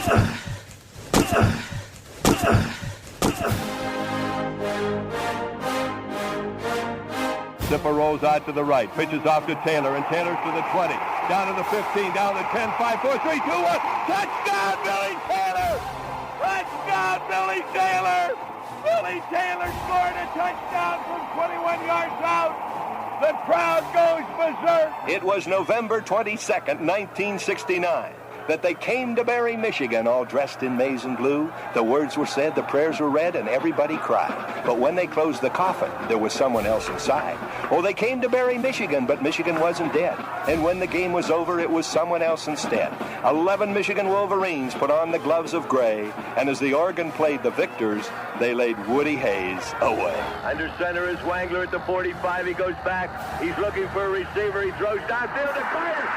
Zipper rolls out to the right, pitches off to Taylor, and Taylor's to the 20, down to the 15, down to the 10, 5, 4, 3, 2, 1. Touchdown, Billy Taylor! Touchdown, Billy Taylor! Billy Taylor scored a touchdown from 21 yards out. The crowd goes berserk. It was November 22nd, 1969. That they came to Barry, Michigan, all dressed in maize and blue. The words were said, the prayers were read, and everybody cried. But when they closed the coffin, there was someone else inside. Oh, they came to Barry, Michigan, but Michigan wasn't dead. And when the game was over, it was someone else instead. 11 Michigan Wolverines put on the gloves of gray, and as the organ played the victors, they laid Woody Hayes away. Under center is Wangler at the 45. He goes back. He's looking for a receiver. He throws downfield to Carter.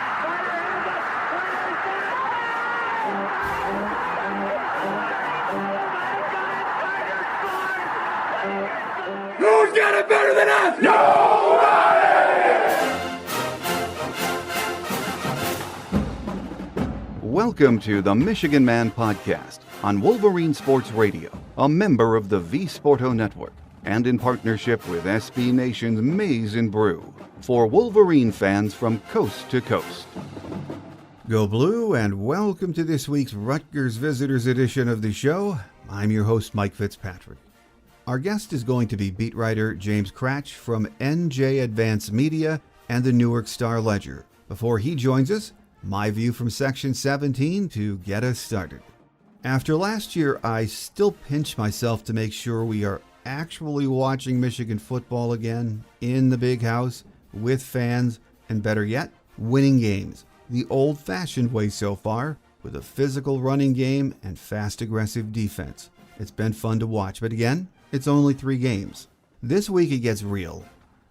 Who's got it better than us? Nobody! Welcome to the Michigan Man Podcast on Wolverine Sports Radio, a member of the V Sporto Network, and in partnership with SB Nation's Maize and Brew, for Wolverine fans from coast to coast. Go Blue, and welcome to this week's Rutgers Visitors edition of the show. I'm your host, Mike Fitzpatrick. Our guest is going to be beat writer James Kratch from NJ Advance Media and the Newark Star-Ledger. Before he joins us, my view from Section 17 to get us started. After last year, I still pinch myself to make sure we are actually watching Michigan football again in the big house with fans, and better yet, winning games the old-fashioned way so far, with a physical running game and fast, aggressive defense. It's been fun to watch, but again, it's only 3 games. This week it gets real.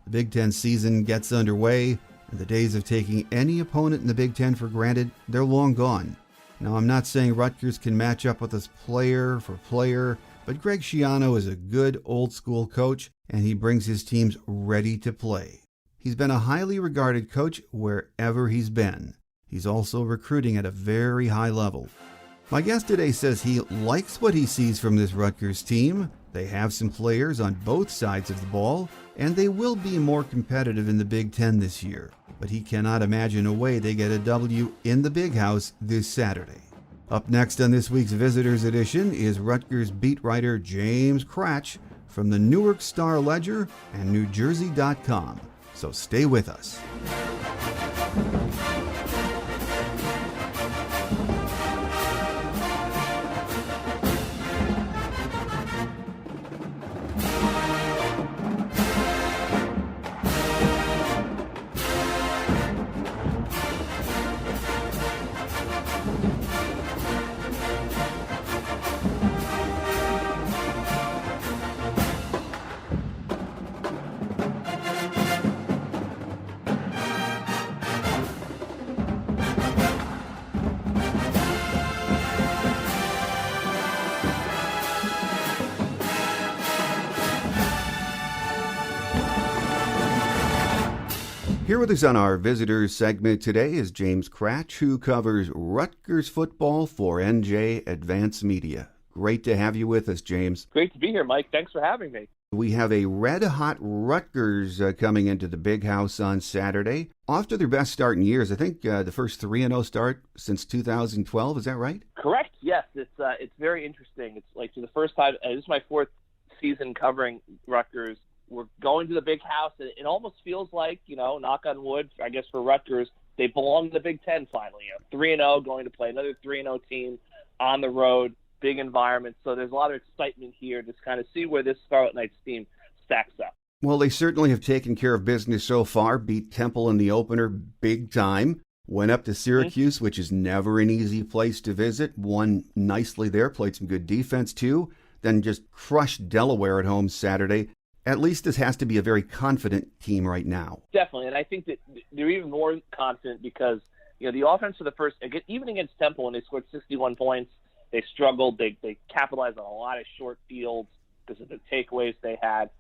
The Big Ten season gets underway, and the days of taking any opponent in the Big Ten for granted, they're long gone. Now, I'm not saying Rutgers can match up with us player for player, but Greg Schiano is a good old-school coach, and he brings his teams ready to play. He's been a highly regarded coach wherever he's been. He's also recruiting at a very high level. My guest today says he likes what he sees from this Rutgers team. They have some players on both sides of the ball, and they will be more competitive in the Big Ten this year. But he cannot imagine a way they get a W in the Big House this Saturday. Up next on this week's Visitors Edition is Rutgers beat writer James Kratch from the Newark Star-Ledger and NewJersey.com. So stay with us. Here with us on our visitors segment today is James Kratch, who covers Rutgers football for NJ Advance Media. Great to have you with us, James. Great to be here, Mike. Thanks for having me. We have a red-hot Rutgers coming into the Big House on Saturday. Off to their best start in years. I think the first 3-0 start since 2012. Is that right? Correct. Yes. It's very interesting. It's like for the first time. This is my 4th season covering Rutgers. We're going to the Big House, and it almost feels like, knock on wood, I guess for Rutgers, they belong to the Big Ten finally. 3-0, going to play another 3-0 team on the road, big environment. So there's a lot of excitement here to kind of see where this Scarlet Knights team stacks up. Well, they certainly have taken care of business so far, beat Temple in the opener big time, went up to Syracuse, which is never an easy place to visit, won nicely there, played some good defense too, then just crushed Delaware at home Saturday. At least this has to be a very confident team right now. Definitely, and I think that they're even more confident because, the offense for the first, even against Temple when they scored 61 points, they struggled. They capitalized on a lot of short fields because of the takeaways they had.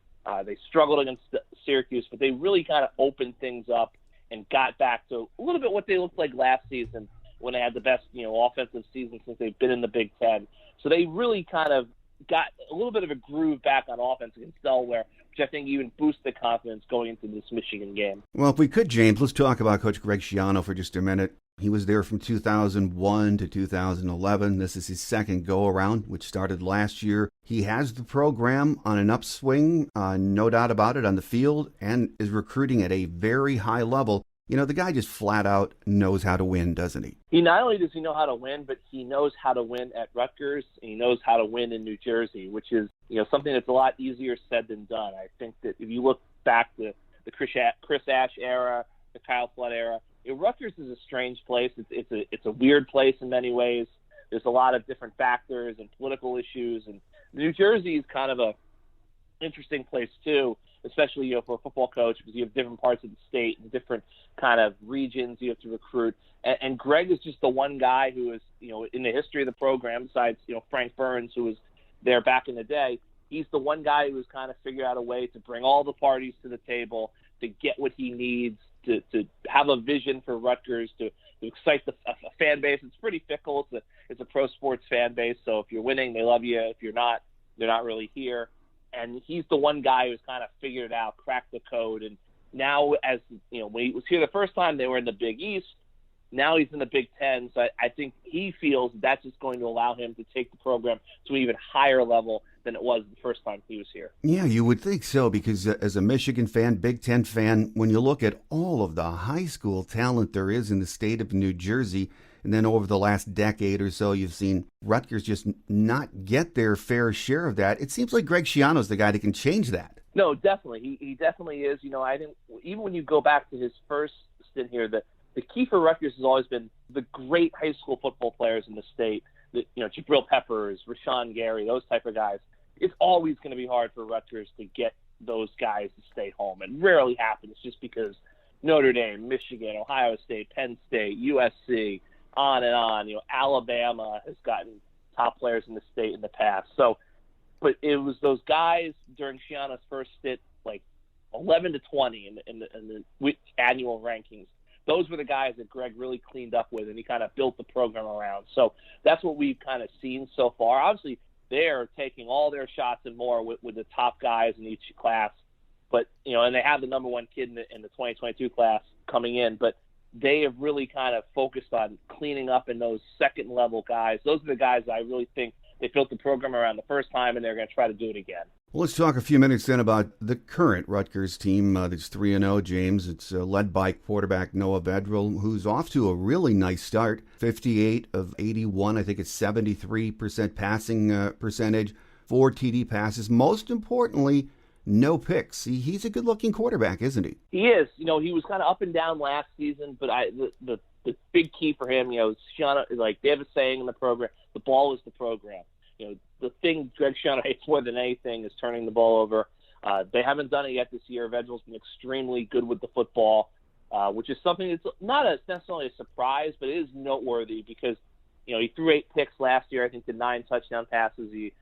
They struggled against Syracuse, but they really kind of opened things up and got back to a little bit what they looked like last season when they had the best, offensive season since they've been in the Big Ten. So they really kind of got a little bit of a groove back on offense against Delaware, which I think even boosted confidence going into this Michigan game. Well, if we could, James, let's talk about Coach Greg Schiano for just a minute. He was there from 2001 to 2011. This is his second go-around, which started last year. He has the program on an upswing, no doubt about it, on the field, and is recruiting at a very high level. The guy just flat out knows how to win, doesn't he? He not only does he know how to win, but he knows how to win at Rutgers, and he knows how to win in New Jersey, which is, something that's a lot easier said than done. I think that if you look back to the Chris Ash era, the Kyle Flood era, Rutgers is a strange place. It's a weird place in many ways. There's a lot of different factors and political issues, and New Jersey is kind of a interesting place too, especially for a football coach, because you have different parts of the state and different kind of regions you have to recruit. And Greg is just the one guy who is, in the history of the program, besides Frank Burns, who was there back in the day. He's the one guy who's kind of figured out a way to bring all the parties to the table, to get what he needs, to have a vision for Rutgers, to excite a fan base. It's pretty fickle. It's a pro sports fan base. So if you're winning, they love you. If you're not, they're not really here. And he's the one guy who's kind of figured it out, cracked the code. And now, as when he was here the first time, they were in the Big East. Now he's in the Big Ten. So I think he feels that's just going to allow him to take the program to an even higher level than it was the first time he was here. Yeah, you would think so, because as a Michigan fan, Big Ten fan, when you look at all of the high school talent there is in the state of New Jersey, and then over the last decade or so, you've seen Rutgers just not get their fair share of that. It seems like Greg Schiano's the guy that can change that. No, definitely. He definitely is. I think even when you go back to his first stint here, the key for Rutgers has always been the great high school football players in the state. Jabril Peppers, Rashawn Gary, those type of guys. It's always going to be hard for Rutgers to get those guys to stay home. It rarely happens just because Notre Dame, Michigan, Ohio State, Penn State, USC, on and on. Alabama has gotten top players in the state in the past. So, but it was those guys during Schiano's first stint, like 11 to 20 in the annual rankings. Those were the guys that Greg really cleaned up with, and he kind of built the program around. So that's what we've kind of seen so far. Obviously, they're taking all their shots and more with the top guys in each class. But, and they have the number one kid in the 2022 class coming in. But they have really kind of focused on cleaning up in those second-level guys. Those are the guys that I really think they built the program around the first time, and they're going to try to do it again. Well, let's talk a few minutes then about the current Rutgers team that's 3-0, James. It's led by quarterback Noah Vedral, who's off to a really nice start. 58 of 81, I think it's 73% passing percentage, 4 TD passes. Most importantly, no picks. He's a good-looking quarterback, isn't he? He is. He was kind of up and down last season, but the big key for him, Schiano, like they have a saying in the program, the ball is the program. The thing Greg Schiano hates more than anything is turning the ball over. They haven't done it yet this year. Vedral's been extremely good with the football, which is something that's not necessarily a surprise, but it is noteworthy because, he threw 8 picks last year. I think the 9 touchdown passes. He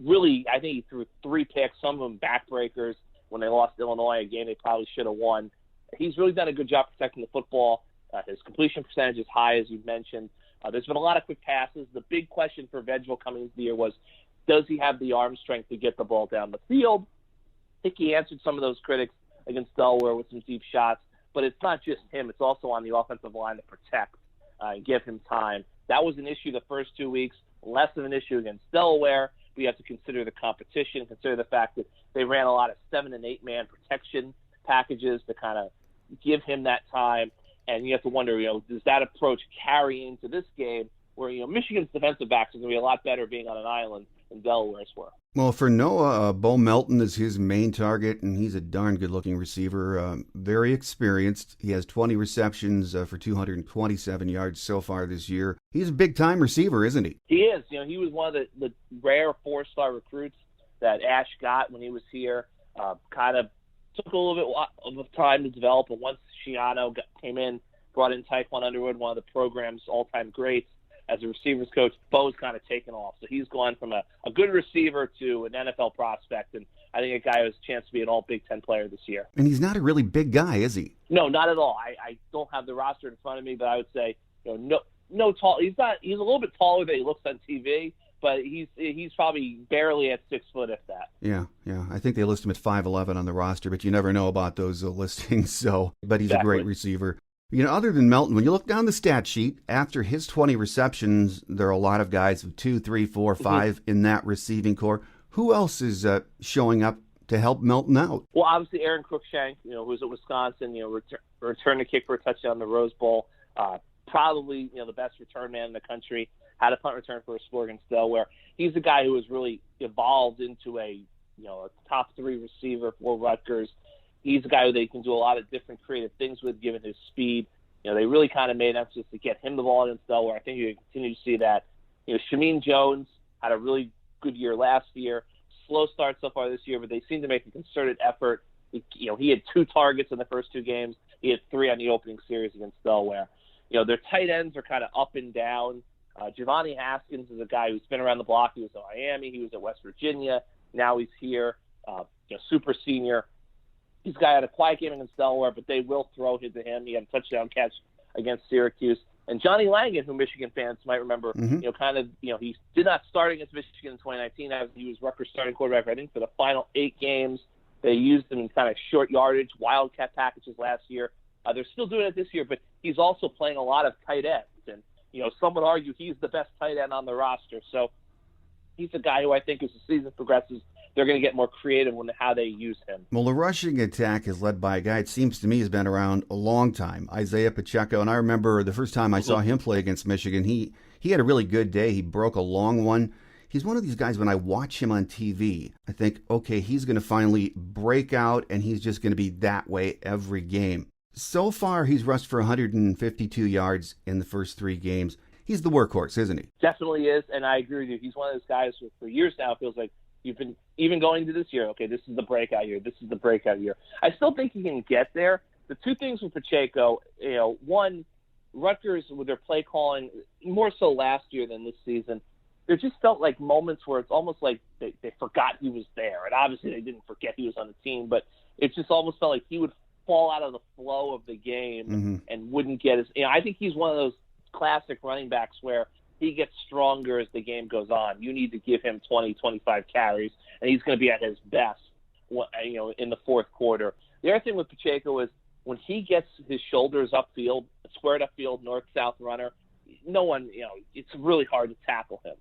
really, I think he threw 3 picks, some of them backbreakers when they lost Illinois, a game they probably should have won. He's really done a good job protecting the football. His completion percentage is high, as you've mentioned. There's been a lot of quick passes. The big question for Vedral coming into the year was, does he have the arm strength to get the ball down the field? I think he answered some of those critics against Delaware with some deep shots, but it's not just him. It's also on the offensive line to protect and give him time. That was an issue the first 2 weeks, less of an issue against Delaware. We have to consider the competition, consider the fact that they ran a lot of 7- and 8-man protection packages to kind of give him that time. And you have to wonder, does that approach carry into this game where, Michigan's defensive backs are going to be a lot better being on an island than Delaware's were. Well, for Noah, Beau Melton is his main target, and he's a darn good-looking receiver, very experienced. He has 20 receptions for 227 yards so far this year. He's a big-time receiver, isn't he? He is. He was one of the rare 4-star recruits that Ash got when he was here. Kind of took a little bit of time to develop, but once Schiano came in, brought in Tyquan Underwood, one of the program's all-time greats, as a receivers coach, Beau's kind of taken off. So he's gone from a good receiver to an NFL prospect, and I think a guy who has a chance to be an all Big Ten player this year. And he's not a really big guy, is he? No, not at all. I don't have the roster in front of me, but I would say no tall. He's a little bit taller than he looks on TV, but he's probably barely at 6 foot, if that. Yeah. I think they list him at 5'11" on the roster, but you never know about those listings. So, but he's Exactly. a great receiver. Other than Melton, when you look down the stat sheet, after his 20 receptions, there are a lot of guys with 2, 3, 4, 5 in that receiving core. Who else is showing up to help Melton out? Well, obviously Aaron Cruikshank, who's at Wisconsin, return a kick for a touchdown in the Rose Bowl. Probably, the best return man in the country. Had a punt return for a score against Delaware. He's the guy who has really evolved into a top 3 receiver for Rutgers. He's a guy who they can do a lot of different creative things with, given his speed. They really kind of made emphasis to get him the ball against Delaware. I think you can continue to see that. Shameen Jones had a really good year last year. Slow start so far this year, but they seem to make a concerted effort. He had 2 targets in the first 2 games. He had 3 on the opening series against Delaware. Their tight ends are kind of up and down. Giovanni Haskins is a guy who's been around the block. He was at Miami. He was at West Virginia. Now he's here. Super senior. He's a guy had a quiet game against Delaware, but they will throw it to him. He had a touchdown catch against Syracuse. And Johnny Langan, who Michigan fans might remember, he did not start against Michigan in 2019 as he was Rutgers starting quarterback, I think, for the final 8 games. They used him in kind of short yardage, wildcat packages last year. They're still doing it this year, but he's also playing a lot of tight ends. And, some would argue he's the best tight end on the roster. So he's a guy who I think as the season progresses, they're going to get more creative in how they use him. Well, the rushing attack is led by a guy, it seems to me, has been around a long time, Isaiah Pacheco. And I remember the first time I saw him play against Michigan, he had a really good day. He broke a long one. He's one of these guys, when I watch him on TV, I think, okay, he's going to finally break out, and he's just going to be that way every game. So far, he's rushed for 152 yards in the first 3 games. He's the workhorse, isn't he? Definitely is, and I agree with you. He's one of those guys who, for years now, it feels like you've been even going to this year. Okay, this is the breakout year. This is the breakout year. I still think he can get there. The 2 things with Pacheco, one, Rutgers with their play calling, more so last year than this season, there just felt like moments where it's almost like they forgot he was there. And obviously they didn't forget he was on the team, but it just almost felt like he would fall out of the flow of the game and wouldn't get his. I think he's one of those classic running backs where he gets stronger as the game goes on. You need to give him 20, 25 carries, and he's going to be at his best, in the fourth quarter. The other thing with Pacheco is when he gets his shoulders upfield, squared upfield, north-south runner, no one, it's really hard to tackle him.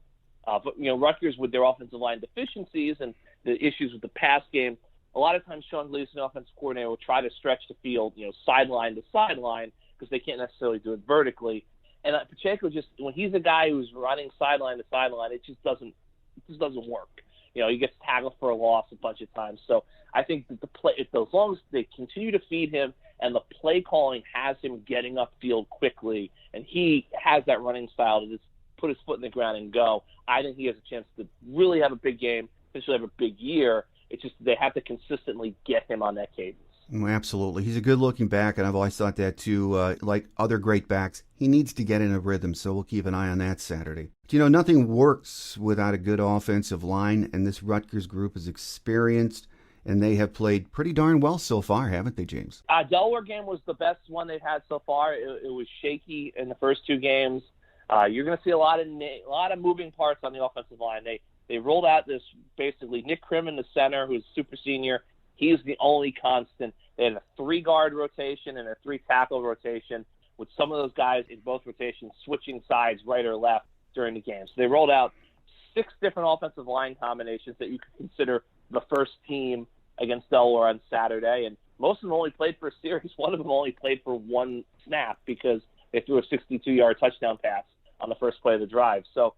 But Rutgers, with their offensive line deficiencies and the issues with the pass game, a lot of times Sean Gleason, offensive coordinator, will try to stretch the field, sideline to sideline, because they can't necessarily do it vertically. And Pacheco just, when he's a guy who's running sideline to sideline, it just doesn't work. He gets tackled for a loss a bunch of times. So I think that as long as they continue to feed him and the play calling has him getting upfield quickly, and he has that running style to just put his foot in the ground and go, I think he has a chance to really have a big game, potentially have a big year. It's just they have to consistently get him on that cadence. Absolutely. He's a good-looking back, and I've always thought that, too. Like other great backs, he needs to get in a rhythm, so we'll keep an eye on that Saturday. Nothing works without a good offensive line, and this Rutgers group is experienced, and they have played pretty darn well so far, haven't they, James? Delaware game was the best one they've had so far. It was shaky in the first 2 games. You're going to see a lot of moving parts on the offensive line. They rolled out this basically Nick Krim in the center, who's super senior. He's the only constant. They had a 3-guard rotation and a 3-tackle rotation, with some of those guys in both rotations switching sides right or left during the game. So they rolled out 6 different offensive line combinations that you could consider the first team against Delaware on Saturday. And most of them only played for a series. One of them only played for 1 snap because they threw a 62-yard touchdown pass on the first play of the drive. So,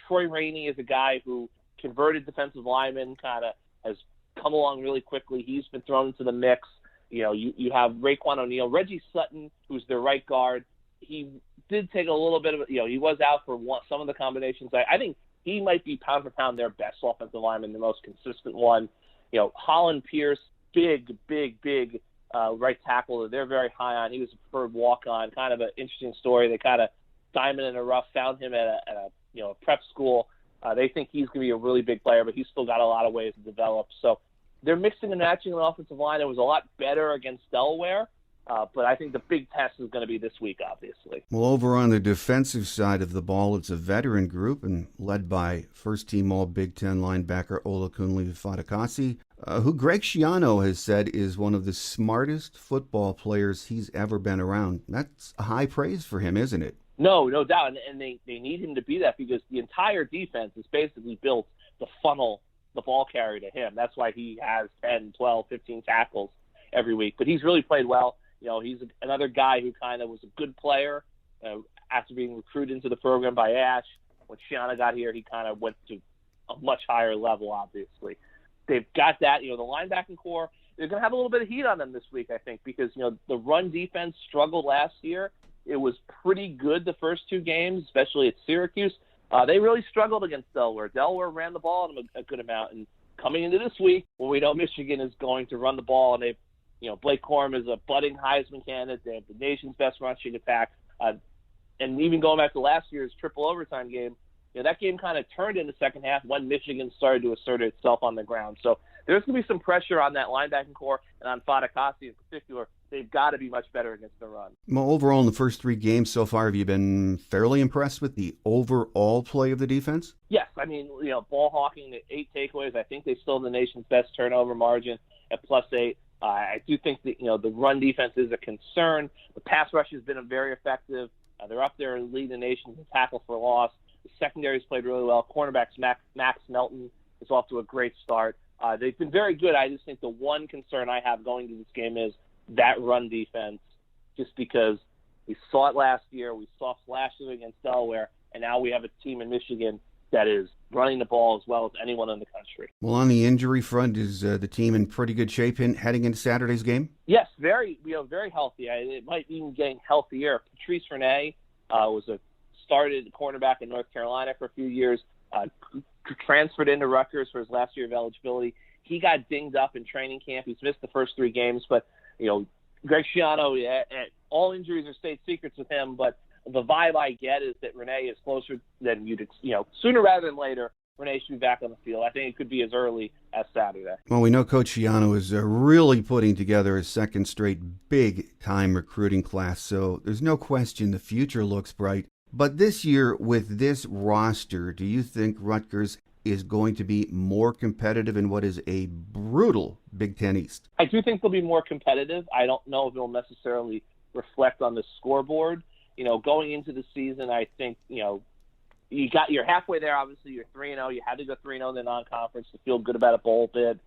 Troy Rainey is a guy who converted defensive lineman, kind of has come along really quickly. He's been thrown into the mix. You have Raekwon O'Neal, Reggie Sutton, who's their right guard. He did take a little bit of, he was out for some of the combinations. I think he might be pound for pound their best offensive lineman, the most consistent one. Holland Pierce, big right tackle that they're very high on. He was a preferred walk-on, kind of an interesting story. They kind of diamond in the rough, found him at a prep school. They think he's going to be a really big player, but he's still got a lot of ways to develop. So they're mixing and matching the offensive line. It was a lot better against Delaware, But I think the big test is going to be this week, obviously. Well, over on the defensive side of the ball, it's a veteran group and led by first-team All-Big Ten linebacker Olakunle Fatukasi, who Greg Schiano has said is one of the smartest football players he's ever been around. That's high praise for him, isn't it? No doubt. And they need him to be that because the entire defense is basically built to funnel the ball carrier to him. That's why he has 10, 12, 15 tackles every week. But he's really played well. He's another guy who kind of was a good player after being recruited into the program by Ash. When Schiano got here, he kind of went to a much higher level, obviously. They've got that. The linebacking core, they're going to have a little bit of heat on them this week, I think, because, the run defense struggled last year. It was pretty good the first two games, especially at Syracuse. They really struggled against Delaware. Delaware ran the ball a good amount. And coming into this week, when we know Michigan is going to run the ball, and Blake Corum is a budding Heisman candidate. They have the nation's best rushing attack. And even going back to last year's triple overtime game, that game kind of turned in the second half when Michigan started to assert itself on the ground. So there's going to be some pressure on that linebacking core and on Fatukasi in particular. They've got to be much better against the run. Well, overall, in the first three games so far, have you been fairly impressed with the overall play of the defense? Yes. I mean, ball hawking, 8 takeaways. I think they still have the nation's best turnover margin at +8. I do think that, the run defense is a concern. The pass rush has been very effective. They're up there and leading the nation in tackle for loss. The secondary's played really well. Cornerbacks Max Melton is off to a great start. They've been very good. I just think the one concern I have going to this game is that run defense, just because we saw it last year. We saw flashes against Delaware, and now we have a team in Michigan that is running the ball as well as anyone in the country. Well, on the injury front, is the team in pretty good shape heading into Saturday's game? Yes, very healthy. It might be even getting healthier. Patrice Renee was started cornerback in North Carolina for a few years, transferred into Rutgers for his last year of eligibility. He got dinged up in training camp. He's missed the first 3 games, but Greg Schiano, all injuries are state secrets with him, but the vibe I get is that Renee is closer than sooner rather than later, Renee should be back on the field. I think it could be as early as Saturday. Well, we know Coach Schiano is really putting together a second straight big-time recruiting class, so there's no question the future looks bright. But this year, with this roster, do you think Rutgers is going to be more competitive in what is a brutal Big Ten East? I do think they'll be more competitive. I don't know if it'll necessarily reflect on the scoreboard. Going into the season, I think, you're halfway there. Obviously, you're 3-0. You had to go 3-0 in the non-conference to feel good about a bowl bid.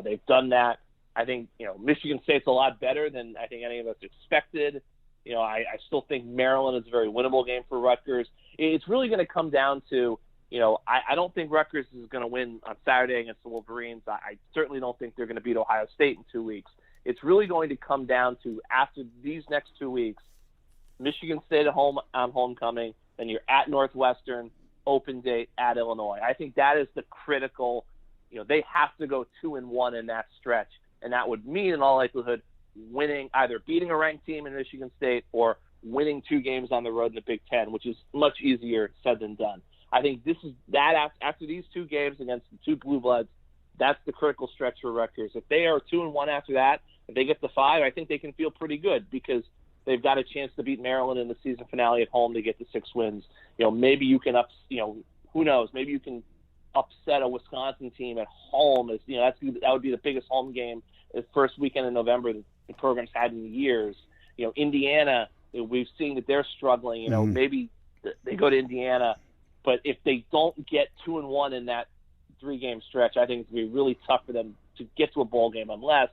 They've done that. I think, Michigan State's a lot better than I think any of us expected. I still think Maryland is a very winnable game for Rutgers. It's really going to come down to, I don't think Rutgers is going to win on Saturday against the Wolverines. I certainly don't think they're going to beat Ohio State in 2 weeks. It's really going to come down to, after these next 2 weeks, Michigan State at home on homecoming, then you're at Northwestern, open date at Illinois. I think that is the critical, they have to go 2-1 in that stretch, and that would mean, in all likelihood, winning, either beating a ranked team in Michigan State or winning 2 games on the road in the Big Ten, which is much easier said than done. I think this is that after these 2 games against the 2 Blue Bloods, that's the critical stretch for Rutgers. If they are 2-1 after that, if they get to 5, I think they can feel pretty good because they've got a chance to beat Maryland in the season finale at home to get to 6 wins. Maybe you can who knows? Maybe you can upset a Wisconsin team at home. That would be the biggest home game the first weekend in November the program's had in years. Indiana, we've seen that they're struggling. Maybe they go to Indiana, but if they don't get 2-1 in that 3-game stretch, I think it's going to be really tough for them to get to a bowl game unless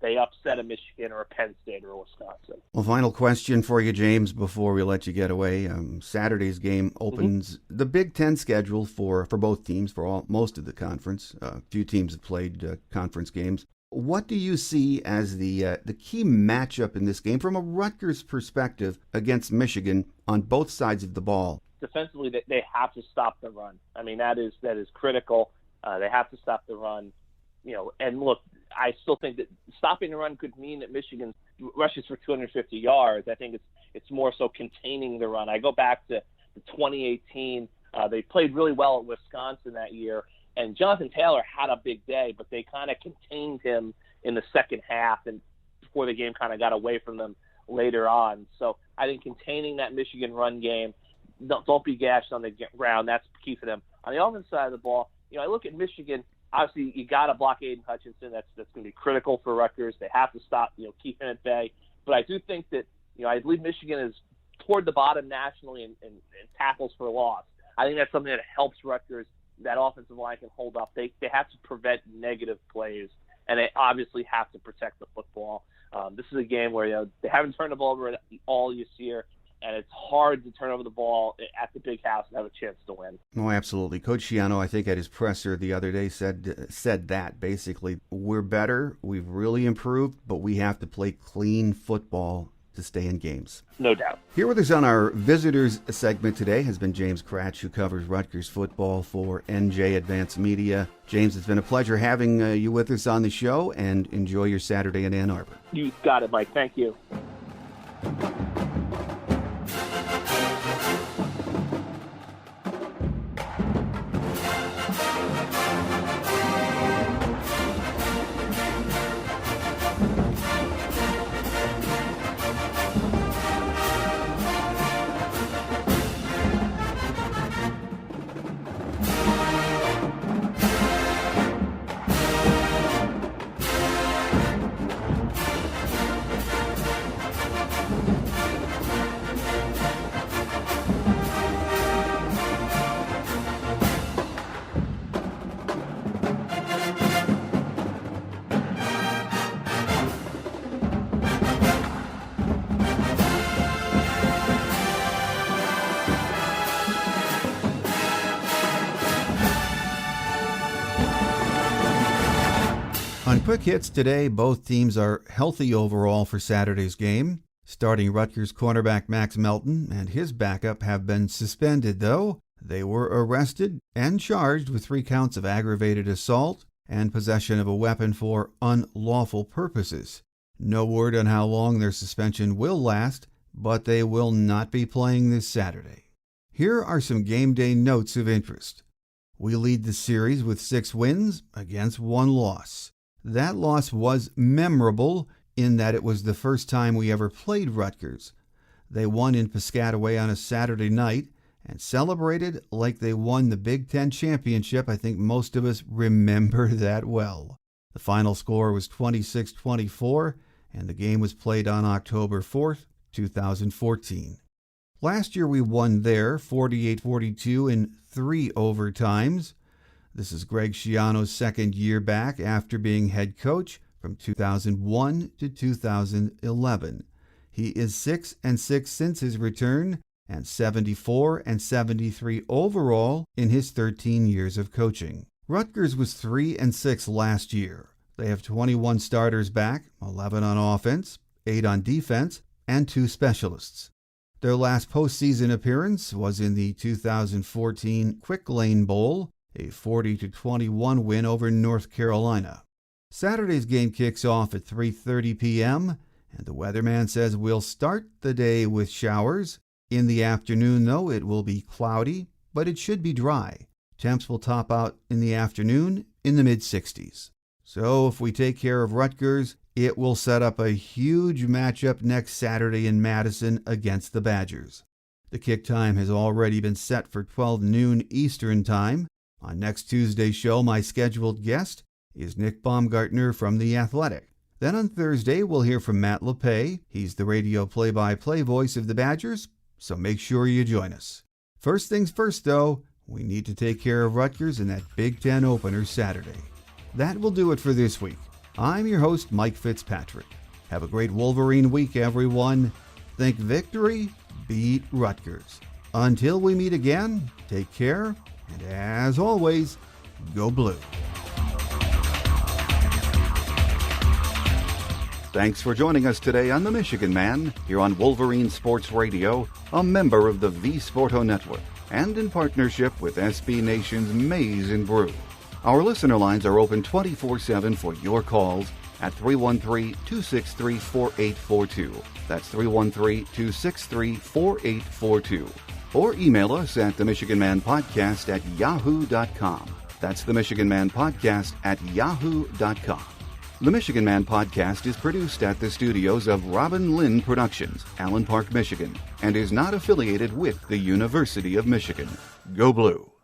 they upset a Michigan or a Penn State or a Wisconsin. Well, final question for you, James, before we let you get away. Saturday's game opens the Big Ten schedule for both teams, for most of the conference. A few teams have played conference games. What do you see as the key matchup in this game from a Rutgers perspective against Michigan on both sides of the ball? Defensively, they have to stop the run. I mean, that is critical. They have to stop the run. And look, I still think that stopping the run could mean that Michigan rushes for 250 yards. I think it's more so containing the run. I go back to 2018. They played really well at Wisconsin that year, and Jonathan Taylor had a big day, but they kind of contained him in the second half and before the game kind of got away from them later on. So I think containing that Michigan run game, don't be gashed on the ground. That's key for them. On the offensive side of the ball, I look at Michigan. Obviously, you got to block Aiden Hutchinson. That's going to be critical for Rutgers. They have to stop, keep him at bay. But I do think that, I believe Michigan is toward the bottom nationally in tackles for loss. I think that's something that helps Rutgers. That offensive line can hold up. They have to prevent negative plays, and they obviously have to protect the football. This is a game where they haven't turned the ball over all this year, and it's hard to turn over the ball at the big house and have a chance to win. Oh, absolutely. Coach Schiano, I think at his presser the other day said that basically, we're better, we've really improved, but we have to play clean football to stay in games. No doubt. Here with us on our visitors segment today has been James Kratch, who covers Rutgers football for NJ Advanced Media. James, it's been a pleasure having you with us on the show, and enjoy your Saturday in Ann Arbor. You got it, Mike. Thank you. On Quick Hits today, both teams are healthy overall for Saturday's game. Starting Rutgers cornerback Max Melton and his backup have been suspended, though. They were arrested and charged with 3 counts of aggravated assault and possession of a weapon for unlawful purposes. No word on how long their suspension will last, but they will not be playing this Saturday. Here are some game day notes of interest. We lead the series with 6 wins against 1 loss. That loss was memorable in that it was the first time we ever played Rutgers. They won in Piscataway on a Saturday night and celebrated like they won the Big Ten championship. I think most of us remember that well. The final score was 26-24, and the game was played on October 4th, 2014. Last year we won there 48-42 in 3 overtimes. This is Greg Schiano's second year back after being head coach from 2001 to 2011. He is 6-6 since his return and 74-73 overall in his 13 years of coaching. Rutgers was 3-6 last year. They have 21 starters back, 11 on offense, 8 on defense, and 2 specialists. Their last postseason appearance was in the 2014 Quick Lane Bowl, a 40-21 win over North Carolina. Saturday's game kicks off at 3:30 p.m., and the weatherman says we'll start the day with showers. In the afternoon, though, it will be cloudy, but it should be dry. Temps will top out in the afternoon in the mid-60s. So if we take care of Rutgers, it will set up a huge matchup next Saturday in Madison against the Badgers. The kick time has already been set for 12 noon Eastern Time. On next Tuesday's show, my scheduled guest is Nick Baumgartner from The Athletic. Then on Thursday, we'll hear from Matt LePay. He's the radio play-by-play voice of the Badgers, so make sure you join us. First things first, though, we need to take care of Rutgers in that Big Ten opener Saturday. That will do it for this week. I'm your host, Mike Fitzpatrick. Have a great Wolverine week, everyone. Think victory, beat Rutgers. Until we meet again, take care, and as always, go blue. Thanks for joining us today on The Michigan Man, here on Wolverine Sports Radio, a member of the V Sporto Network, and in partnership with SB Nation's Maize and Brew. Our listener lines are open 24/7 for your calls at 313-263-4842. That's 313-263-4842. Or email us at themichiganmanpodcast@yahoo.com. That's themichiganmanpodcast@yahoo.com. The Michigan Man podcast is produced at the studios of Robin Lynn Productions, Allen Park, Michigan, and is not affiliated with the University of Michigan. Go Blue!